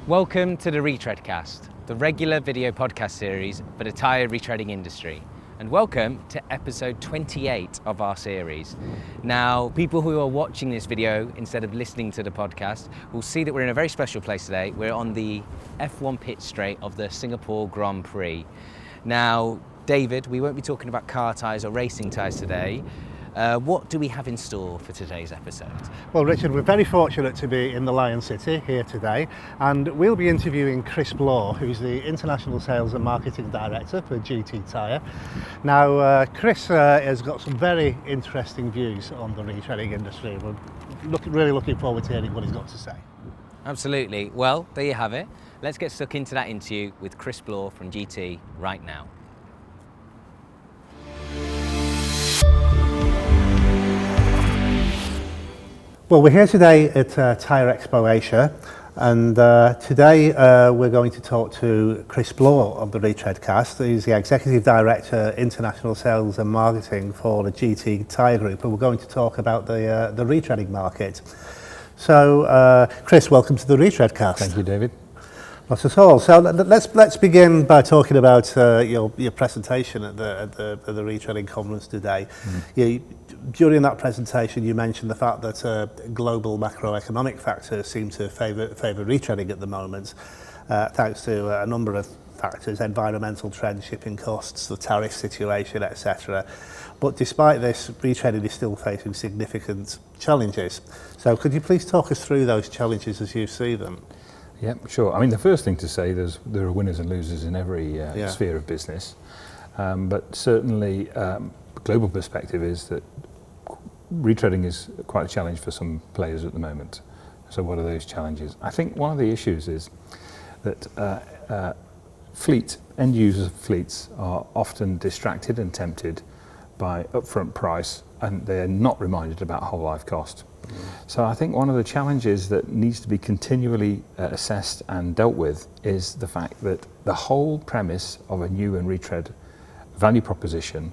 Welcome to the Retreadcast, the regular video podcast series for the tyre retreading industry. And welcome to episode 28 of our series. Now, people who are watching this video instead of listening to the podcast will see that we're in a very special place today. We're on the F1 pit straight of the Singapore Grand Prix. Now, David, we won't be talking about car tyres or racing tyres today. What do we have in store for today's episode? Well, Richard, we're very fortunate to be in the Lion City here today, and we'll be interviewing Chris Bloor, who's the International Sales and Marketing Director for Giti Tire. Now, Chris has got some very interesting views on the retreading industry. We're really looking forward to hearing what he's got to say. Absolutely. Well, there you have it. Let's get stuck into that interview with Chris Bloor from GT right now. Well, we're here today at TyreXpo Asia, and today we're going to talk to Chris Bloor of the Retreadcast. He's the Executive Director, International Sales and Marketing for the GT Tire Group, and we're going to talk about the retreading market. So, Chris, welcome to the Retreadcast. Thank you, David. Not at all. So let's begin by talking about your presentation at the Retreading Conference today. During that presentation, you mentioned the fact that global macroeconomic factors seem to favour retreading at the moment, thanks to a number of factors: environmental trends, shipping costs, the tariff situation, etc. But despite this, retreading is still facing significant challenges. So could you please talk us through those challenges as you see them? Yeah, sure. I mean, the first thing to say, there are winners and losers in every sphere of business. But certainly, global perspective is that retreading is quite a challenge for some players at the moment. So what are those challenges? I think one of the issues is that end user fleets are often distracted and tempted by upfront price, and they're not reminded about whole life cost. So I think one of the challenges that needs to be continually assessed and dealt with is the fact that the whole premise of a new and retread value proposition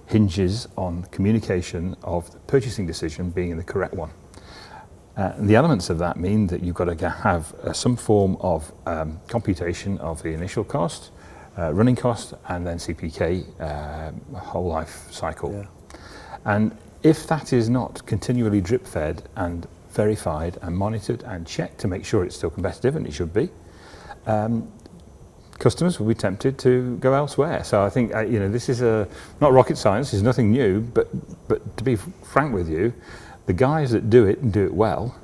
hinges on communication of the purchasing decision being the correct one. And the elements of that mean that you've got to have some form of computation of the initial cost, running cost, and then CPK, whole life cycle. Yeah. And if that is not continually drip fed and verified and monitored and checked to make sure it's still competitive, and it should be, customers will be tempted to go elsewhere. So I think this is not rocket science. It's nothing new. But to be frank with you, the guys that do it and do it well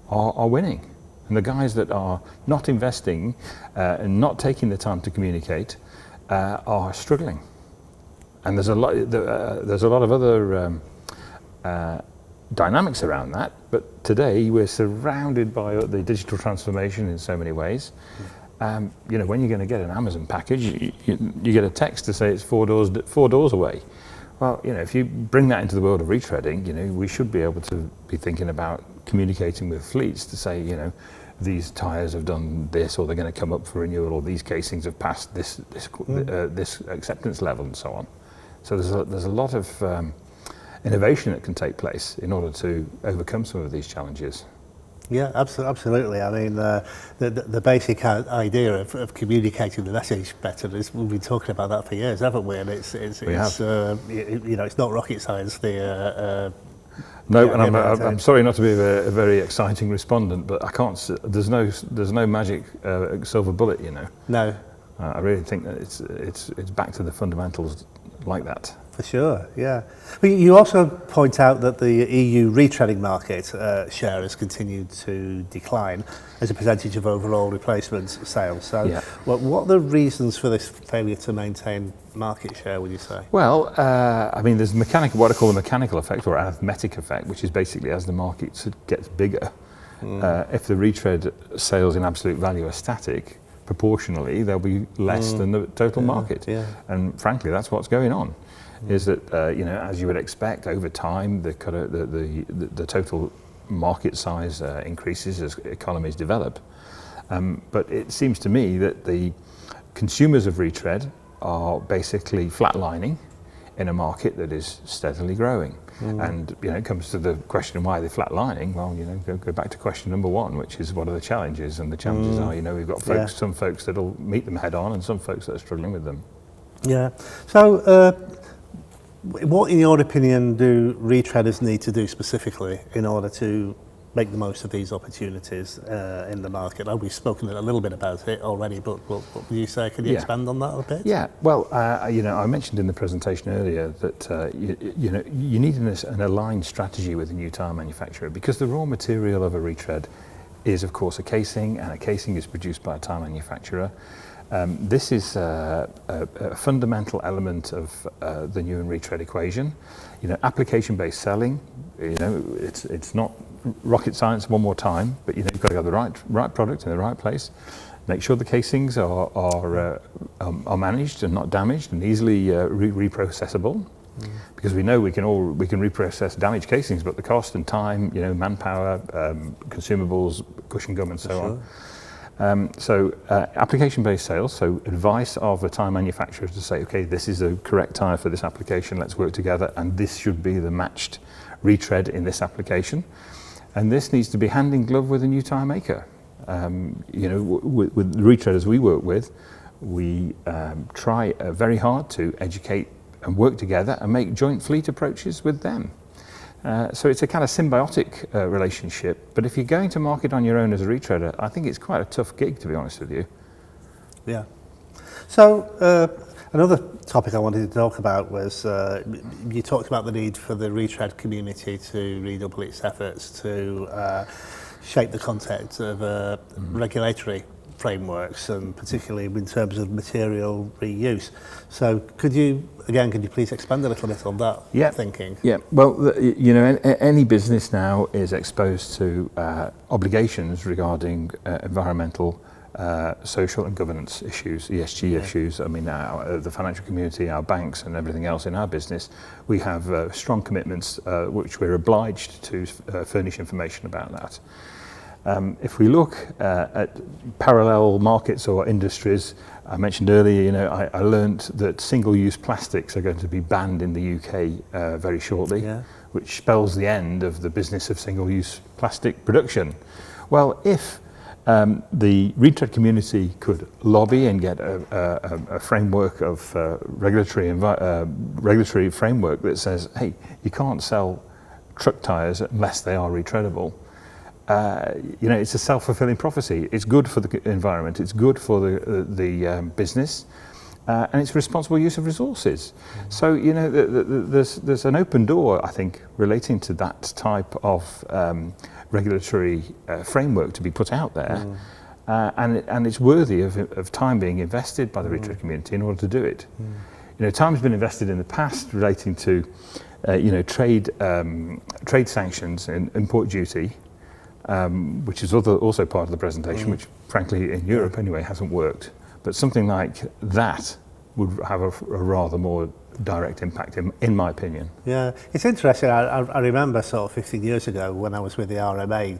are winning, and the guys that are not investing and not taking the time to communicate are struggling. And there's a lot of other dynamics around that. But today we're surrounded by the digital transformation in so many ways. When you're going to get an Amazon package, you get a text to say it's four doors away. Well, if you bring that into the world of retreading, we should be able to be thinking about communicating with fleets to say, these tyres have done this, or they're going to come up for renewal, or these casings have passed this acceptance level, and so on. So there's a lot of innovation that can take place in order to overcome some of these challenges. Yeah, absolutely. I mean, the basic idea of communicating the message better is, we've been talking about that for years, haven't we? And it's not rocket science. No, and I'm sorry not to be a very exciting respondent, but I can't. There's no magic silver bullet, No. I really think that it's back to the fundamentals like that. For sure, yeah. But you also point out that the EU retreading market share has continued to decline as a percentage of overall replacement sales. So what are the reasons for this failure to maintain market share, would you say? Well, there's what I call the mechanical effect or arithmetic effect, which is basically as the market gets bigger, if the retread sales in absolute value are static, proportionally they'll be less than the total market. Yeah. And frankly, that's what's going on. Is that as you would expect, over time the total market size increases as economies develop, but it seems to me that the consumers of retread are basically flatlining in a market that is steadily growing. And it comes to the question, why are they flatlining? Well, go back to question number one, which is what are the challenges? And the challenges are, we've got folks, some folks that'll meet them head on, and some folks that are struggling with them. Yeah. So, what, in your opinion, do retreaders need to do specifically in order to make the most of these opportunities in the market? We've spoken a little bit about it already, but what would you say? Can you expand on that a bit? Yeah, well, I mentioned in the presentation earlier that you need an aligned strategy with a new tyre manufacturer, because the raw material of a retread is, of course, a casing, and a casing is produced by a tyre manufacturer. This is a fundamental element of the new and retread equation. Application-based selling, it's not rocket science one more time, but you've got to have the right product in the right place. Make sure the casings are managed and not damaged and easily reprocessable, because we know we can reprocess damaged casings, but the cost and time, manpower, consumables, cushion gum, and so on. So application-based sales, so advice of a tyre manufacturer to say, okay, this is the correct tyre for this application, let's work together, and this should be the matched retread in this application. And this needs to be hand in glove with a new tyre maker. With the retreaders we work with, we try very hard to educate and work together and make joint fleet approaches with them. So it's a kind of symbiotic relationship, but if you're going to market on your own as a retreader, I think it's quite a tough gig, to be honest with you. Yeah. So another topic I wanted to talk about was, you talked about the need for the retread community to redouble its efforts to shape the context of regulatory frameworks, and particularly in terms of material reuse. So could you please expand a little bit on that thinking? Yeah, well, any business now is exposed to obligations regarding environmental, social and governance issues, ESG issues. I mean, the financial community, our banks and everything else in our business, we have strong commitments which we're obliged to furnish information about that. If we look at parallel markets or industries, I mentioned earlier, I learnt that single-use plastics are going to be banned in the UK very shortly, which spells the end of the business of single-use plastic production. Well, if the retread community could lobby and get a framework of regulatory framework that says, hey, you can't sell truck tyres unless they are retreadable. It's a self-fulfilling prophecy. It's good for the environment, it's good for the business, and it's responsible use of resources. So, there's an open door, I think, relating to that type of regulatory framework to be put out there, and it's worthy of time being invested by the retread community in order to do it. Time's been invested in the past relating to, trade sanctions and import duty, which is also part of the presentation, which frankly in Europe anyway hasn't worked. But something like that would have a rather more direct impact, in my opinion. Yeah, it's interesting. I remember sort of 15 years ago when I was with the RMA,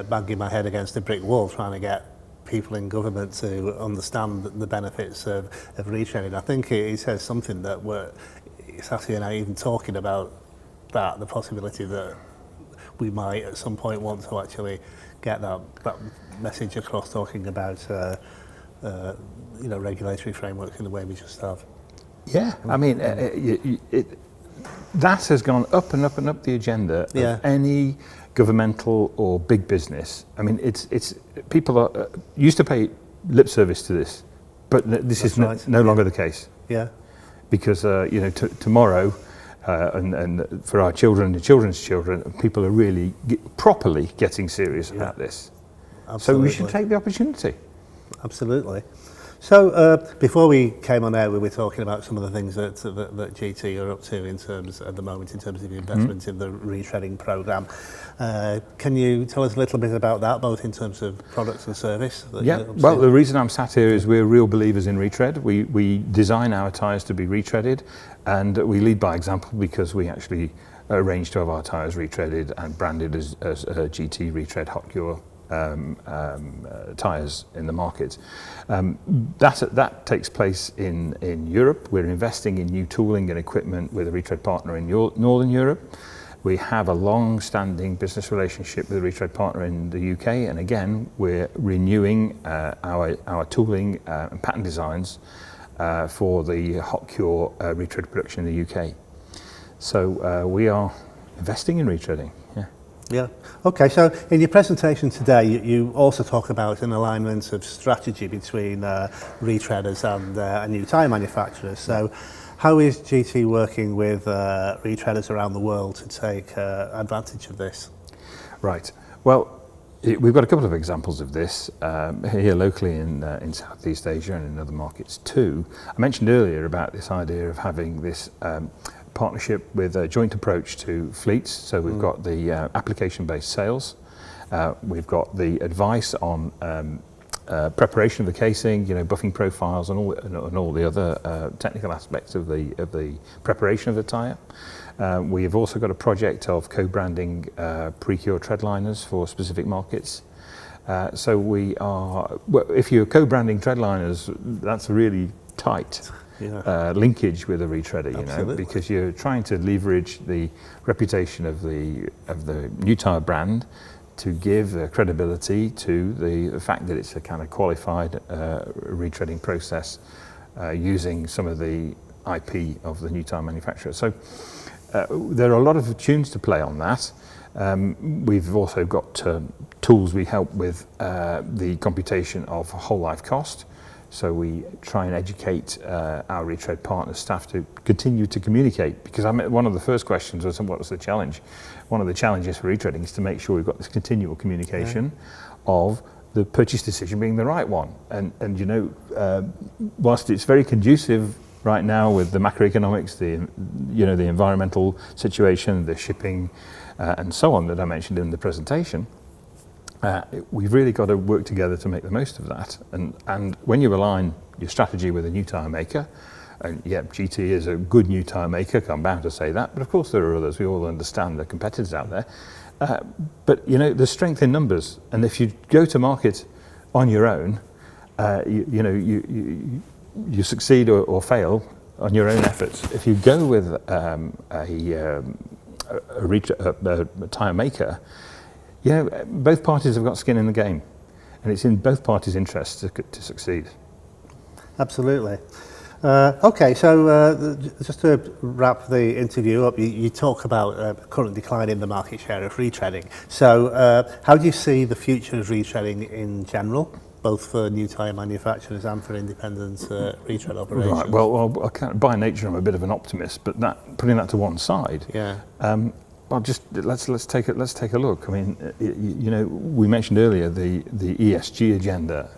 banging my head against a brick wall trying to get people in government to understand the benefits of retreading. I think it says something that it's actually not even talking about the possibility that we might at some point want to actually get that message across, talking about regulatory framework in the way we just have. Yeah, I mean, that has gone up and up and up the agenda of any governmental or big business. I mean, it's people are used to pay lip service to this, but this is no longer the case. Yeah, because tomorrow. And for our children and children's children, people are really properly getting serious about this. Absolutely. So we should take the opportunity. Absolutely. So before we came on air, we were talking about some of the things that GT are up to at the moment in terms of the investment in the retreading programme. Can you tell us a little bit about that, both in terms of products and service? Well, the reason I'm sat here is we're real believers in retread. We design our tyres to be retreaded, and we lead by example because we actually arrange to have our tyres retreaded and branded as GT Retread Hot Cure tyres in the market. That takes place in Europe. We're investing in new tooling and equipment with a retread partner in Northern Europe. We have a long-standing business relationship with a retread partner in the UK, and again, we're renewing our tooling and pattern designs for the hot cure retread production in the UK. So we are investing in retreading. Yeah. Okay. So in your presentation today, you also talk about an alignment of strategy between retreaders and new tyre manufacturers. So how is GT working with retreaders around the world to take advantage of this? Right. Well, we've got a couple of examples of this here locally in Southeast Asia and in other markets too. I mentioned earlier about this idea of having this partnership with a joint approach to fleets. So we've got the application-based sales, we've got the advice on preparation of the casing, buffing profiles, and all the other technical aspects of the preparation of the tyre. We have also got a project of co-branding pre-cure tread liners for specific markets. So we are, if you're co-branding tread liners, that's really tight. Linkage with a retreader, because you're trying to leverage the reputation of the new tyre brand to give credibility to the fact that it's a kind of qualified retreading process using some of the IP of the new tyre manufacturer. So there are a lot of tunes to play on that. We've also got tools we help with the computation of whole life cost. So we try and educate our retread partner staff to continue to communicate, because one of the first questions was, what was the challenge? One of the challenges for retreading is to make sure we've got this continual communication of the purchase decision being the right one. And whilst it's very conducive right now with the macroeconomics, the environmental situation, the shipping, and so on that I mentioned in the presentation, we've really got to work together to make the most of that. And when you align your strategy with a new tyre maker, and GT is a good new tyre maker, I'm bound to say that, but of course there are others. We all understand the competitors out there. But there's strength in numbers, and if you go to market on your own, you succeed or fail on your own efforts. If you go with a tyre maker, both parties have got skin in the game, and it's in both parties' interests to succeed. Absolutely. Okay, so just to wrap the interview up, you talk about current decline in the market share of retreading. So how do you see the future of retreading in general, both for new tyre manufacturers and for independent retread operations? Right. Well, by nature I'm a bit of an optimist, but putting that to one side. Well, just let's take a look. I mean, we mentioned earlier the ESG agenda.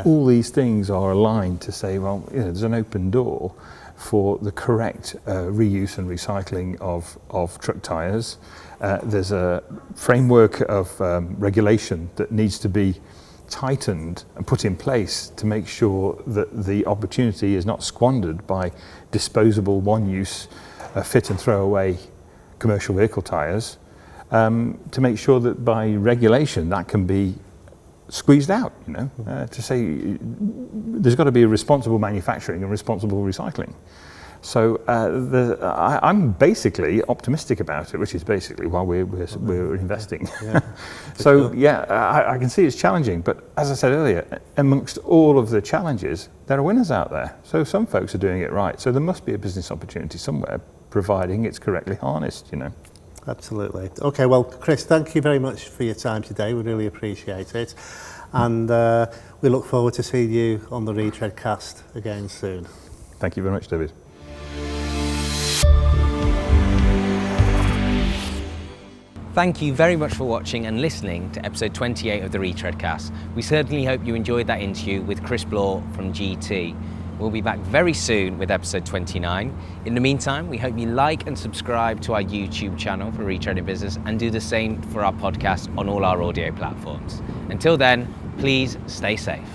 All these things are aligned to say, well, there's an open door for the correct reuse and recycling of truck tyres. There's a framework of regulation that needs to be tightened and put in place to make sure that the opportunity is not squandered by disposable, one-use, fit and throw away commercial vehicle tyres, to make sure that by regulation that can be squeezed out, to say there's got to be a responsible manufacturing and responsible recycling. So I'm basically optimistic about it, which is basically why we're investing. So I can see it's challenging, but as I said earlier, amongst all of the challenges, there are winners out there. So some folks are doing it right. So there must be a business opportunity somewhere, providing it's correctly harnessed, Absolutely. Okay, well, Chris, thank you very much for your time today. We really appreciate it. And we look forward to seeing you on the Retreadcast again soon. Thank you very much, David. Thank you very much for watching and listening to episode 28 of the Retreadcast. We certainly hope you enjoyed that interview with Chris Bloor from GT. We'll be back very soon with episode 29. In the meantime, we hope you like and subscribe to our YouTube channel for Retreading Business, and do the same for our podcast on all our audio platforms. Until then, please stay safe.